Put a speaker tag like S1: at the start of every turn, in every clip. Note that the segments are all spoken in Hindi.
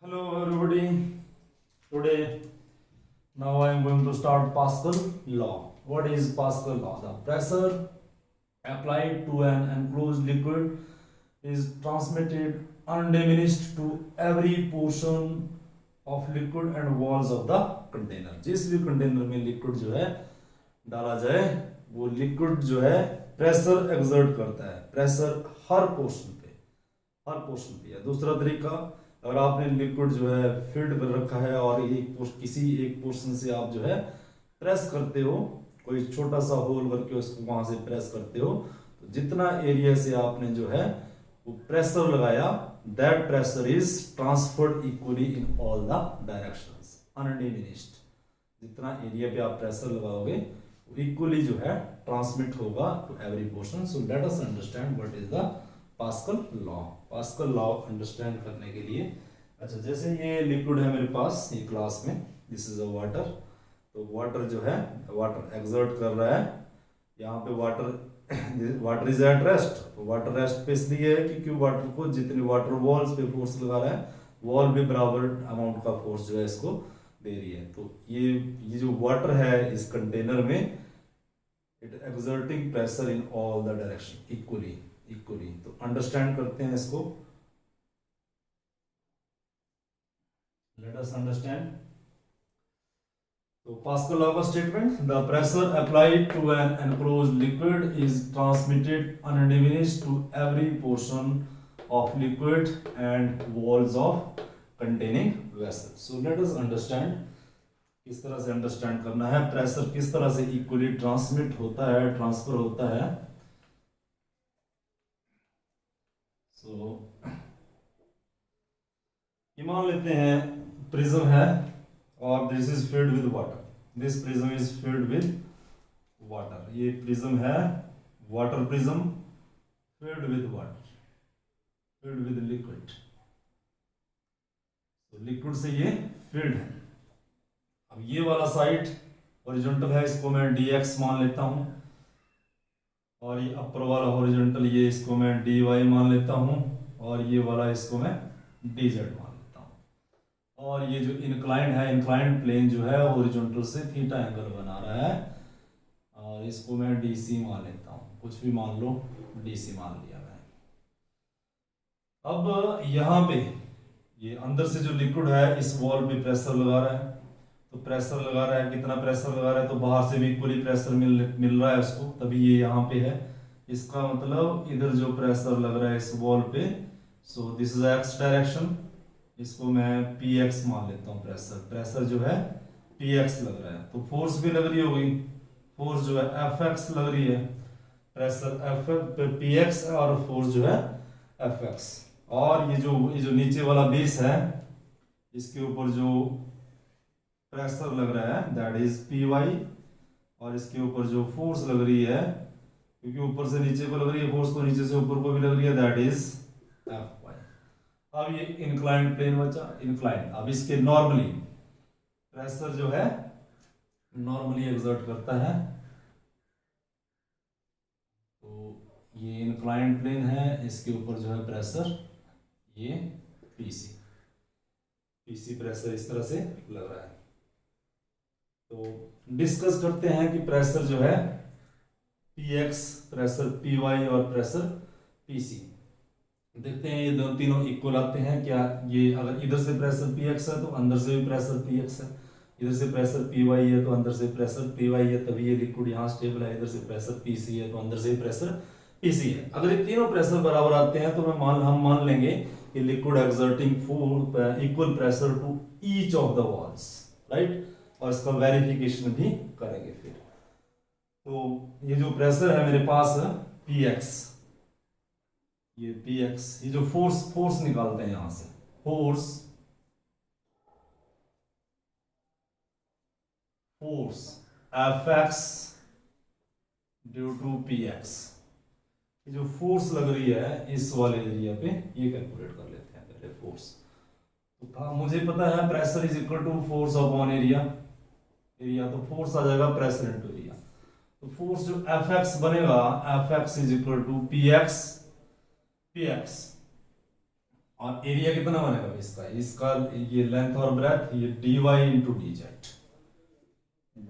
S1: Hello everybody. Today now I am going to start Pascal law. What is Pascal law? The pressure applied to an enclosed liquid is transmitted undiminished to every portion of liquid and walls of the container. जिस भी कंटेनर में लिक्विड जो है डाला जाए वो लिक्विड जो है प्रेशर एक्सर्ट करता है, प्रेशर हर पोर्शन पे है। दूसरा तरीका, अगर आपने लिक्विड जो है फिल्ड कर रखा है और किसी एक पोर्शन से आप जो है प्रेस करते हो, कोई छोटा सा होल करके उसको वहां से प्रेस करते हो, तो जितना एरिया से आपने जो है वो प्रेशर लगाया, that pressure is transferred equally in all the directions undiminished. जितना एरिया पे आप प्रेशर लगाओगे इक्वली जो है ट्रांसमिट होगा to every portion. So let us understand what is the Pascal law. Pascal law understand करने के लिए, अच्छा जैसे ये लिक्विड है मेरे पास ये ग्लास में, दिस इज अ वाटर, तो वाटर जो है वाटर एक्सर्ट कर रहा है, यहाँ पे वाटर इज एट रेस्ट, तो वाटर रेस्ट पे इसलिए है क्योंकि वाटर को जितनी वाटर वॉल्स पे फोर्स लगा रहा है, वॉल भी बराबर अमाउंट का फोर्स जो है इसको दे रही है। तो ये जो वाटर है इस कंटेनर में, it exerting pressure in all the direction equally. तो अंडरस्टैंड करते हैं इसको, लेट अस अंडरस्टैंड। तो पास्कल लॉ का statement, the pressure applied to an enclosed liquid is transmitted undiminished to every portion of liquid and walls of containing vessel. So let us understand, किस तरह से अंडरस्टैंड करना है, प्रेशर किस तरह से इक्वली ट्रांसमिट होता है, ट्रांसफर होता है। सो ये मान लेते हैं प्रिज्म है और this is filled with water, this prism is filled with water. ये प्रिज्म है water prism filled with water, filled with liquid, तो लिक्विड से ये फिल्ड है। अब ये वाला साइड हॉरिजॉन्टल है, इसको मैं dx मान लेता हूं, और ये अपर वाला हॉरिजॉन्टल ये इसको मैं dy मान लेता हूं, और ये वाला इसको मैं dz मान लेता हूं। और ये जो इंक्लाइंड है, इंक्लाइंड प्लेन जो है हॉरिजॉन्टल से थीटा एंगल बना रहा है, और इसको मैं dc मान लेता हूं, कुछ भी मान लो, dc मान लिया मैं। अब यहाँ पे ये अंदर से जो लिक्विड है इस वॉल पे प्रेशर लगा रहा है, तो प्रेशर लगा रहा है, कितना प्रेशर लगा रहा है, तो बाहर से भी इक्वली प्रेशर मिल रहा है उसको, तभी ये यहाँ पे है। इसका मतलब इधर जो प्रेशर लग रहा है इस वॉल पे, so this is x direction, इसको मैं px मान लेता हूँ। प्रेशर जो है px लग रहा है, तो फोर्स भी लग रही होगी, फोर्स जो है fx लग रही है, प्रेशर px और फोर्स जो है fx। और ये जो नीचे वाला बेस है इसके ऊपर जो प्रेशर लग रहा है दैट इज py, और इसके ऊपर जो फोर्स लग रही है, क्योंकि ऊपर से नीचे को लग रही है फोर्स, तो नीचे से ऊपर को भी लग रही है, दैट इज fy। अब ये इंक्लाइंड प्लेन बचा, इंक्लाइंड। अब इसके नॉर्मली प्रेशर जो है नॉर्मली एक्सर्ट करता है, तो ये इंक्लाइंड प्लेन है, इसके ऊपर जो है प्रेशर ये पीसी प्रेशर इस तरह से लग रहा है। तो डिस्कस करते हैं कि प्रेशर जो है px, प्रेशर py और प्रेशर pc, देखते हैं ये दोनों तीनों इक्वल आते हैं क्या। ये अगर इधर से प्रेशर px है तो अंदर से भी प्रेशर px है, इधर से प्रेशर py है तो अंदर से प्रेशर py है, तभी ये लिक्विड यहाँ स्टेबल है। इधर से प्रेशर pc है तो अंदर से भी प्रेशर pc है। अगर ये तीनों प्रेशर बराबर आते हैं तो हम मान लेंगे कि liquid exerting equal pressure to each of the walls, right, और इसका वेरिफिकेशन भी करेंगे फिर। तो ये जो प्रेशर है मेरे पास px, ये px, ये जो फोर्स निकालते हैं यहां से, force fx due to px, ये जो फोर्स लग रही है इस वाले एरिया पे, ये कैलकुलेट कर लेते हैं पहले फोर्स। तो मुझे पता है pressure is equal to force upon area, तो फोर्स आ जाएगा प्रेशर इनटू एरिया। तो फोर्स जो fx बनेगा, fx is equal to px और एरिया कितना बनेगा इसका, इसका ये लेंथ और ब्रेथ, ये dy into D Z,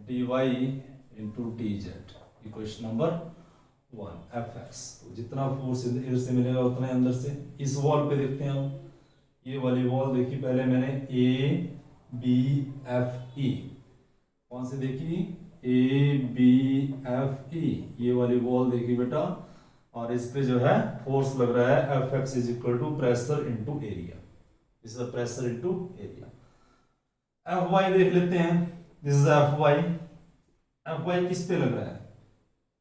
S1: dy into D Z, equation number 1 Fx। तो जितना फोर्स इधर से मिलेगा उतना अंदर से। इस वॉल पे देखते हैं हम, ये वाली वॉल देखी पहले मैंने, ए बी एफ ई, कौन सी देखी, ए बी एफ ई, ये वाली वॉल देखी बेटा। और इस पे जो है फोर्स लग रहा है F X is equal to pressure into area, this is pressure into area. F Y देख लेते हैं, this is F Y. F Y किस पे लग रहा है,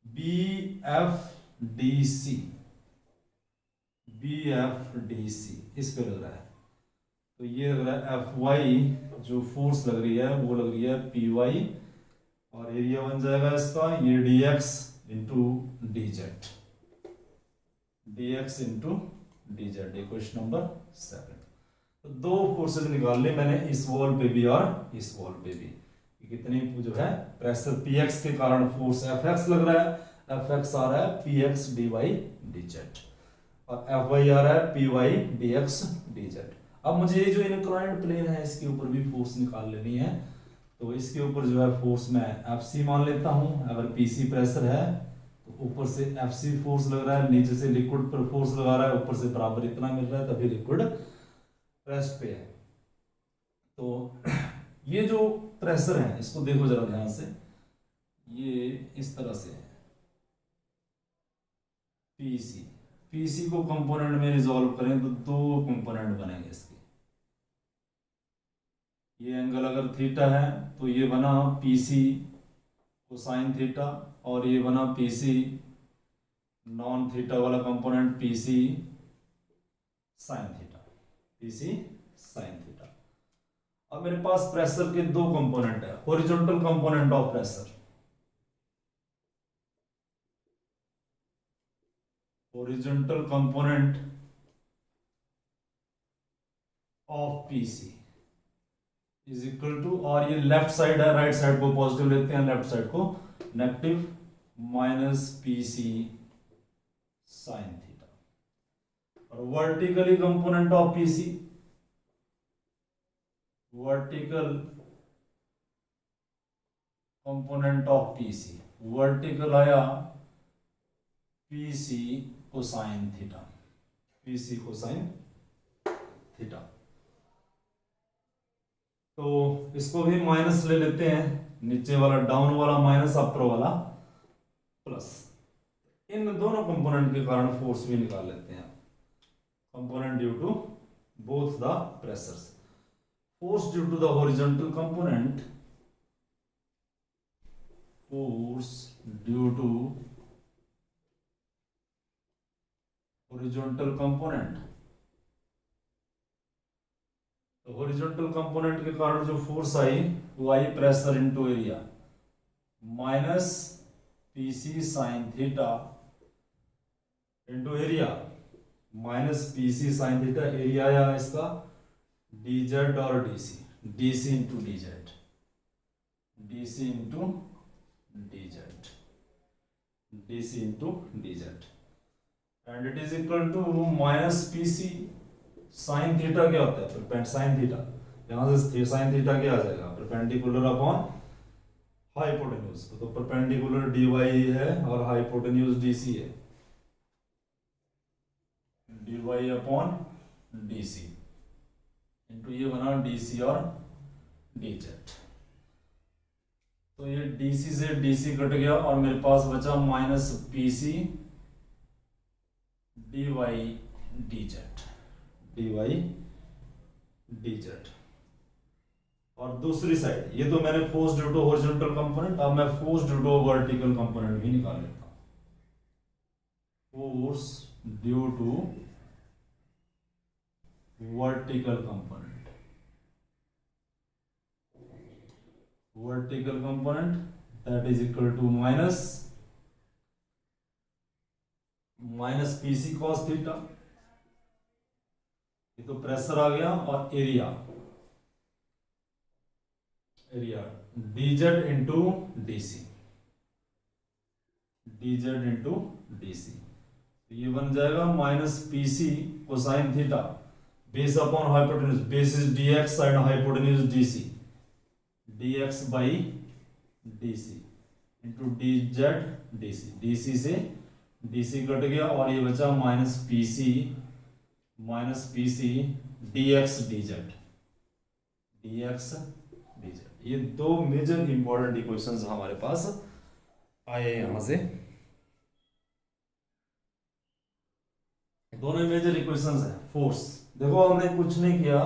S1: B F D C, B F D C इस पे लग रहा है। तो ये लग रहा है एफ वाई, जो फोर्स लग रही है वो लग रही है पी वाई, और एरिया बन जाएगा इसका ये D x into D Z, dx into D Z, question number 7। तो दो फोर्सेज निकाल ले मैंने, इस वॉल पे भी और इस वॉल पे भी। कितनी जो है प्रेशर px के कारण फोर्स fx लग रहा है, fx आ रहा है px dy dz, और fy आ रहा है py dx dz। अब मुझे ये जो इंक्लाइंड प्लेन है इसके ऊपर भी फोर्स निकाल लेनी है। तो इसके ऊपर जो है फोर्स मैं fc मान लेता हूं। अगर pc प्रेशर है तो ऊपर से fc फोर्स लग रहा है, नीचे से लिक्विड पर फोर्स लगा रहा है, ऊपर से बराबर इतना मिल रहा है, तभी लिक्विड रेस्ट पे है। तो ये जो प्रेशर है इसको देखो जरा ध्यान से, ये इस तरह से है पीसी। पीसी को कंपोनेंट में रिजॉल्व करें तो दो कंपोनेंट बनेंगे इसके। ये एंगल अगर थीटा है तो ये बना पीसी कोसाइन थीटा, और ये बना पीसी नॉन थीटा वाला component PC sine theta, PC sine theta. अब मेरे पास प्रेशर के दो कंपोनेंट है, horizontal component of pressure, horizontal component of PC is equal to, और ये लेफ्ट साइड है, राइट साइड को पॉजिटिव लेते हैं, लेफ्ट साइड को negative, minus PC sine theta. और vertically component of PC, vertical component of PC, vertical आया PC cosine theta, PC cosine theta. तो इसको भी माइनस ले लेते हैं, नीचे वाला डाउन वाला माइनस, अपर वाला प्लस। इन दोनों कंपोनेंट के कारण फोर्स भी निकाल लेते हैं, component due to both the pressures. Force due to the horizontal component, force due to horizontal component, तो हॉरिजॉन्टल कंपोनेंट के कारण जो फोर्स आई वो आई pressure into area, minus PC sine theta into area, minus PC sine theta, area आया इसका dz और dc, dc into dz, dc into dz, dc into dz, and it is equal to minus PC sine theta. क्या होता है, परपेंड साइन थीटा, यहां से साइन थीटा क्या आ जाएगा, परपेंडिकुलर अपॉन हाइपोटेन्यूज। तो परपेंडिकुलर dy है और हाइपोटेन्यूज dc है, dy अपॉन dc इंटू ये बना dc और dz। तो ये dc से dc कट गया और मेरे पास बचा minus pc dy dz, dy dz। और दूसरी साइड ये तो मैंने force due to horizontal component, अब मैं force due to vertical component भी निकाल लेता हूं। Force due to vertical component, vertical component that is equal to minus PC cos theta, ये तो प्रेशर आ गया, और area, area dz into dc, dz into dc। ये बन जाएगा minus PC cosine theta base upon hypotenuse, base is dx and hypotenuse dc, dx by dc into dz dc, dc से dc कट गया और ये बचा माइनस pc dx dz, ये दो मेजर इंपॉर्टेंट इक्वेशंस हमारे पास आए यहां से। दोनों मेजर इक्वेशंस हैं। फोर्स देखो हमने कुछ नहीं किया,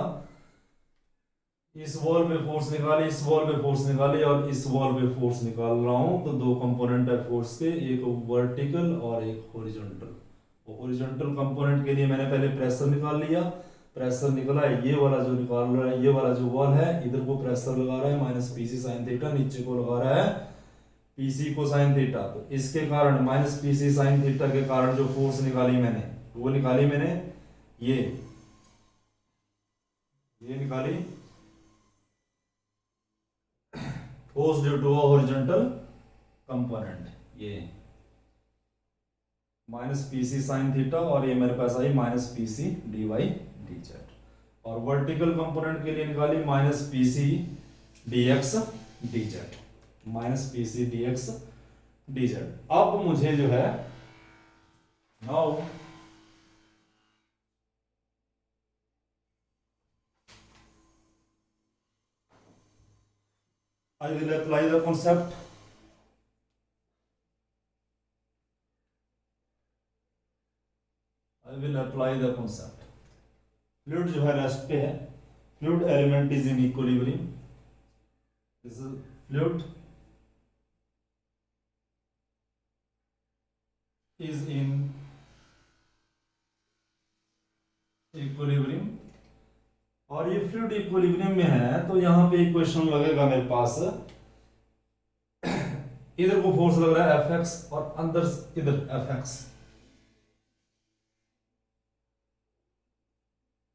S1: इस वॉल पे फोर्स निकाली, इस वॉल पे फोर्स निकाली और इस वॉल पे फोर्स निकाल रहा हूं, तो दो कंपोनेंट है फोर्स के, एक वर्टिकल और एक हॉरिजॉन्टल। हॉरिजॉन्टल कंपोनेंट के लिए मैंने पहले प्रेशर निकाल लिया, प्रेशर निकला है ये वाला जो निकाल रहा है, ये वाला जो वॉल है इधर को प्रेशर लगा रहा है माइनस पीसी साइन थीटा, नीचे को लगा रहा है पीसी को साइन थीटा। तो इसके कारण माइनस पीसी साइन थीटा के कारण जो फोर्स निकाली मैंने, वो निकाली मैंने ये निकाली force due to horizontal component, ये माइनस पीसी साइन थीटा, और ये मेरे पास आई minus PC D Y D Z. और वर्टिकल कंपोनेंट के लिए निकाली minus PC D X D Z, minus PC D X D Z. अब मुझे जो है now I will apply the concept. I will apply the concept. Fluid जो है रेस्ट पे है, fluid element is in equilibrium. This is fluid is in equilibrium, और ये फ्लूइड इक्विलिब्रियम में है, तो यहां पे इक्वेशन लगेगा मेरे पास, इधर को फोर्स लग रहा है Fx और अंदर इधर Fx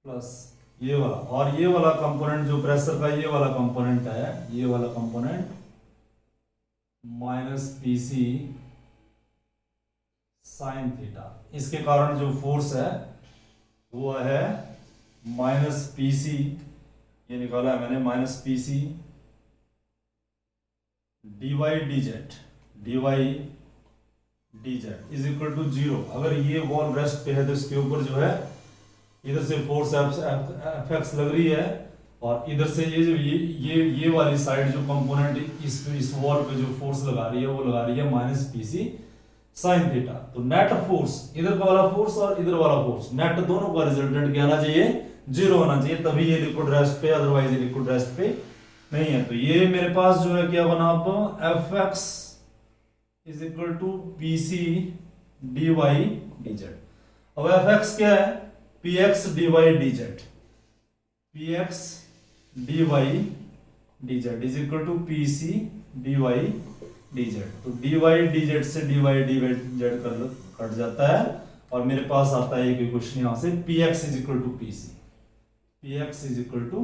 S1: प्लस ये वाला, और ये वाला कंपोनेंट जो प्रेशर का ये वाला कंपोनेंट है, ये वाला component minus PC sine theta, इसके कारण जो फोर्स है वो है माइनस पीसी, ये निकाला है मैंने minus PC D Y D Z is equal to 0। अगर ये वॉल रेस्ट पे है तो इसके ऊपर जो है इधर से फोर्स एफएक्स लग रही है, और इधर से ये जो ये वाली साइड जो कंपोनेंट इस वॉल पे जो फोर्स लगा रही है वो लगा रही है माइनस पीसी साइन थीटा। तो नेट फोर्स, इधर का वाला फोर्स और इधर वाला फोर्स, नेट दोनों का रिजल्टेंट क्या आना चाहिए, 0 होना चाहिए, तभी ये लिक्विड रेस्ट पे, अदरवाइज ये लिक्विड रेस्ट पे नहीं है। तो ये मेरे पास जो है क्या बना, अब Fx is equal to PC D Y D Z. अब Fx क्या है, px dy dz, px dy dz is equal to pc dy dz। तो dy dz से dy dz कट जाता है, और मेरे पास आता है एक क्वेश्चन यहां से, px is equal to pc, px is equal to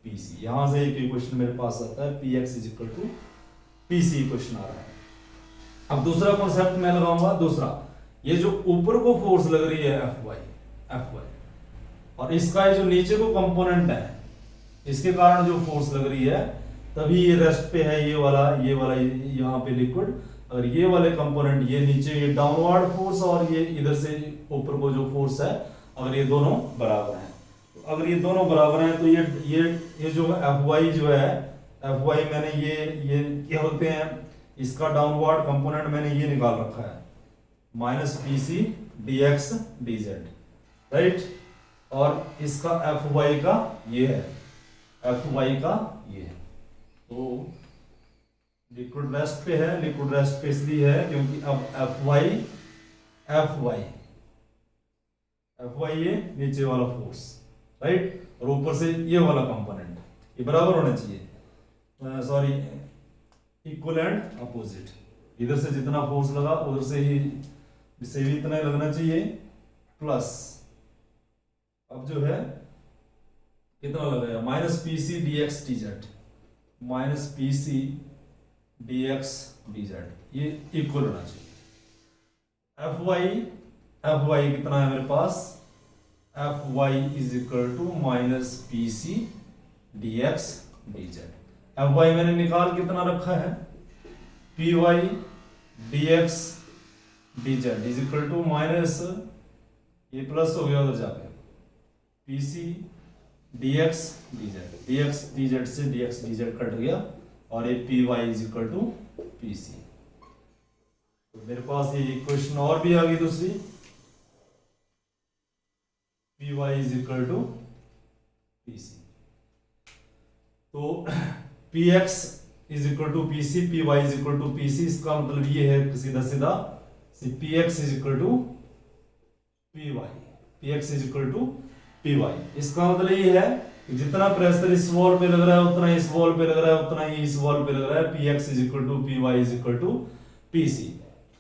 S1: pc, यहां से एक क्वेश्चन मेरे पास आता है, px is equal to pc question आ रहा है। अब दूसरा कॉन्सेप्ट मैं लगाऊंगा, दूसरा, ये जो ऊपर को फोर्स लग रही है fy, और इसका जो नीचे को कंपोनेंट है इसके कारण जो फोर्स लग रही है, तभी ये रेस्ट पे है ये वाला यहाँ पे लिक्विड, और ये वाले कंपोनेंट ये नीचे ये डाउनवर्ड फोर्स, और ये इधर से ऊपर को जो फोर्स है, अगर ये दोनों बराबर हैं, तो अगर ये दोनों बराबर हैं तो ये जो Fy जो है, Fy मैंने ये क्या होते हैं, इसका डाउनवर्ड कंपोनेंट मैंने ये निकाल रखा है minus PC dx dz, right, और इसका Fy का ये है, Fy का ये है। तो लिक्विड रेस्ट पे है, लिक्विड रेस्ट पे इसलिए है क्योंकि अब Fy ये नीचे वाला फोर्स, राइट, और ऊपर से ये वाला कंपोनेंट, ये बराबर होना चाहिए, सॉरी इक्वल एंड अपोजिट, इधर से जितना फोर्स लगा उधर से भी इतना ही लगना चाहिए, प्लस अब जो है कितना लगेगा, minus PC DX DZ, minus PC DX DZ, ये इक्वल होना चाहिए। Fy कितना है मेरे पास, F Y is equal to minus P C D X D Z. F Y मैंने निकाल कितना रखा है, P Y D X D Z is equal to minus, ये प्लस हो गया उधर जाके, P C D X D Z, D X D Z से D X D Z cut गया और ये P Y is equal to P C. तो मेरे पास ये इक्वेशन और भी आ गई दूसरी, P Y is equal to P C. तो P X is equal to P C, P Y is equal to P C, इसका मतलब ये है सीधा सीधा P X is equal to P Y, P X is equal to P Y. इसका मतलब ये है कि जितना प्रेशर इस वॉल पे लग रहा है उतना इस वॉल पे लग रहा है, उतना ही इस वॉल पे लग रहा है। P X is equal to P Y is equal to P C.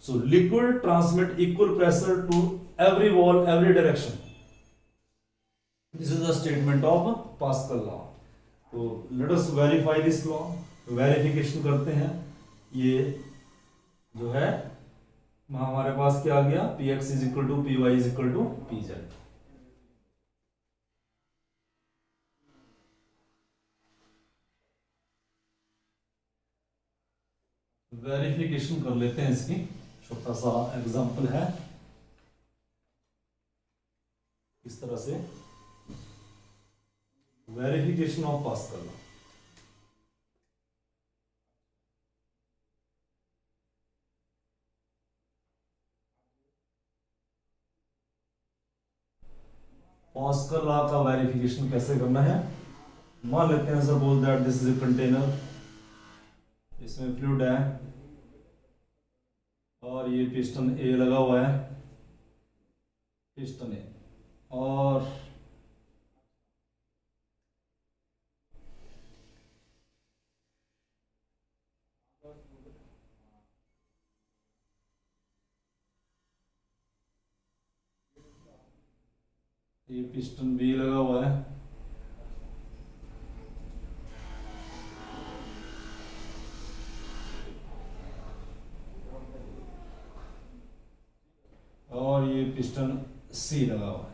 S1: So liquid transmit equal pressure to every wall every direction. This is the statement of Pascal law. तो let us verify this law. Verification करते हैं। ये जो है हमारे पास क्या आ गया, P X is equal to P Y is equal to P Z. Verification कर लेते हैं, इसकी छोटा सा एग्जांपल है इस तरह से verification of Pascal law. Pascal law का वेरिफिकेशन कैसे करना है, मान लेते हैं suppose that this is a container, इसमें फ्लूइड है और ये पिस्टन ए लगा हुआ है, पिस्टन ए, और ये पिस्टन बी लगा हुआ है, और ये पिस्टन सी लगा हुआ है।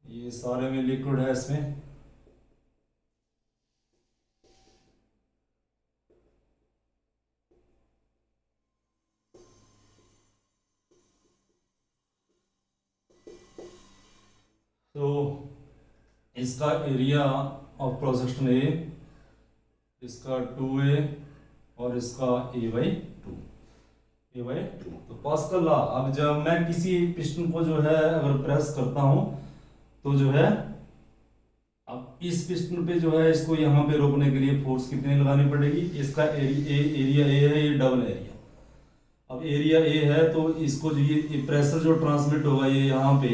S1: ये सारे में लिक्विड है इसमें, तो इसका area of cross section A, इसका 2a और इसका a/2, a/2। तो पास्कल लॉ, अब जब मैं किसी पिस्टन को जो है अगर प्रेस करता हूं तो जो है अब इस पिस्टन पे जो है इसको यहाँ पे रोकने के लिए फोर्स कितनी लगानी पड़ेगी, इसका एरिया ए है, ये डबल एरिया। अब एरिया ए है तो इसको जो ये प्रेशर जो ट्रांसमिट होगा ये यहाँ पे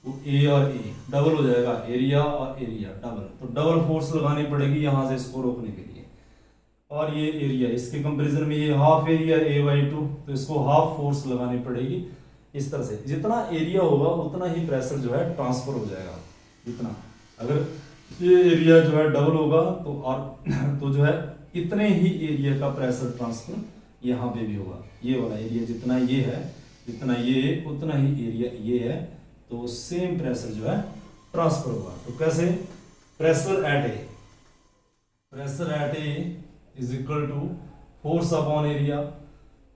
S1: वो ए और ए डबल हो जाएगा, एरिया और एरिया डबल, तो डबल फोर्स लगानी पड़ेगी यहाँ से इसको रोकने के लिए। और ये एरिया इसके कंपैरिजन में ये हाफ एरिया a/2, तो इसको हाफ फोर्स लगानी पड़ेगी। इस तरह से जितना एरिया होगा उतना ही प्रेशर जो है ट्रांसफर हो जाएगा। जितना अगर ये एरिया जो है डबल होगा तो और तो जो है इतने ही एरिया का प्रेशर ट्रांसफर यहाँ पे भी होगा। ये वाला एरिया जितना ये है, जितना ये उतना ही एरिया ये है, तो सेम प्रेशर जो है ट्रांसफर होगा। तो कैसे, pressure at A is equal to force upon area.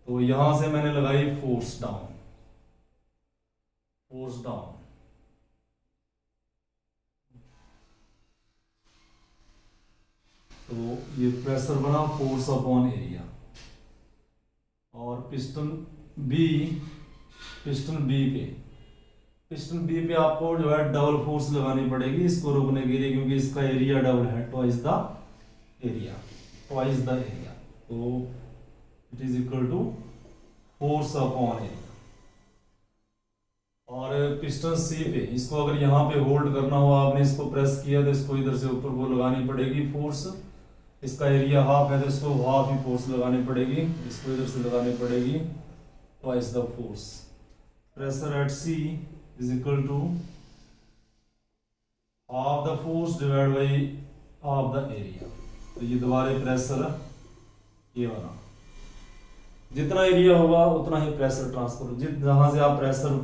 S1: तो यहां से मैंने लगाई फोर्स डाउन, तो ये प्रेशर बना फोर्स अपॉन एरिया। और पिस्टन बी पे आपको जो है डबल फोर्स लगानी पड़ेगी इसको रोकने के लिए, क्योंकि इसका एरिया डबल है, ट्वाइस द एरिया। तो it is equal to force upon area. और पिस्टन सी पे इसको अगर यहाँ पे होल्ड करना हो, आपने इसको प्रेस किया तो इसको इधर से ऊपर को लगानी पड़ेगी फोर्स। इसका एरिया हाफ है तो इसको हाफ ही फोर्स लगानी पड़ेगी, इसको इधर से लगानी पड़ेगी twice the force. Pressure at C is equal to half the force divide by half the area. तो ये दोबारा प्रेशर ये वाला जितना एरिया होगा उतना ही प्रेशर ट्रांसफर, जहां से आप प्रेशर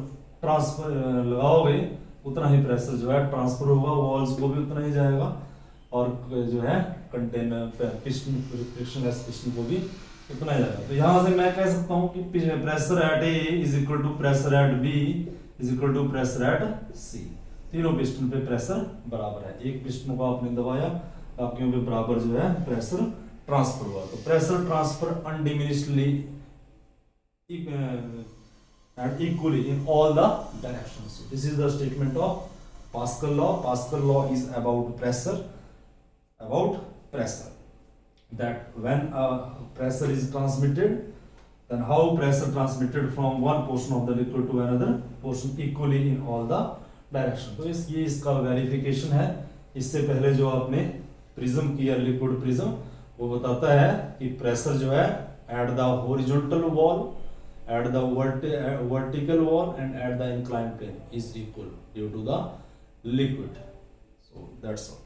S1: ट्रांसफर लगाओगे उतना ही प्रेशर जो है ट्रांसफर होगा, वॉल्स को भी उतना ही जाएगा, और जो है container piston friction less piston को भी उतना ही जाएगा। तो यहाँ से मैं कह सकता हूँ कि pressure at A is equal to pressure at B is equal to pressure at C. तीनों पिस्टन पे प्रेशर बराबर है, एक पिस्टन को आपने दबाया, आपके पे बराबर जो है प्रेशर ट्रांसफर हुआ। तो pressure transfer undiminishedly and equally in all the directions. So this is the statement of Pascal law. Pascal law is about pressure, that when a pressure is transmitted, then how pressure transmitted from one portion of the liquid to another portion equally in all the direction. तो ये इसका वेरिफिकेशन है। इससे पहले जो आपने प्रिज्म किया, लिक्विड प्रिज्म, वो बताता है कि प्रेशर जो है at the horizontal wall, at the vertical wall and at the inclined plane is equal due to the liquid. So that's all.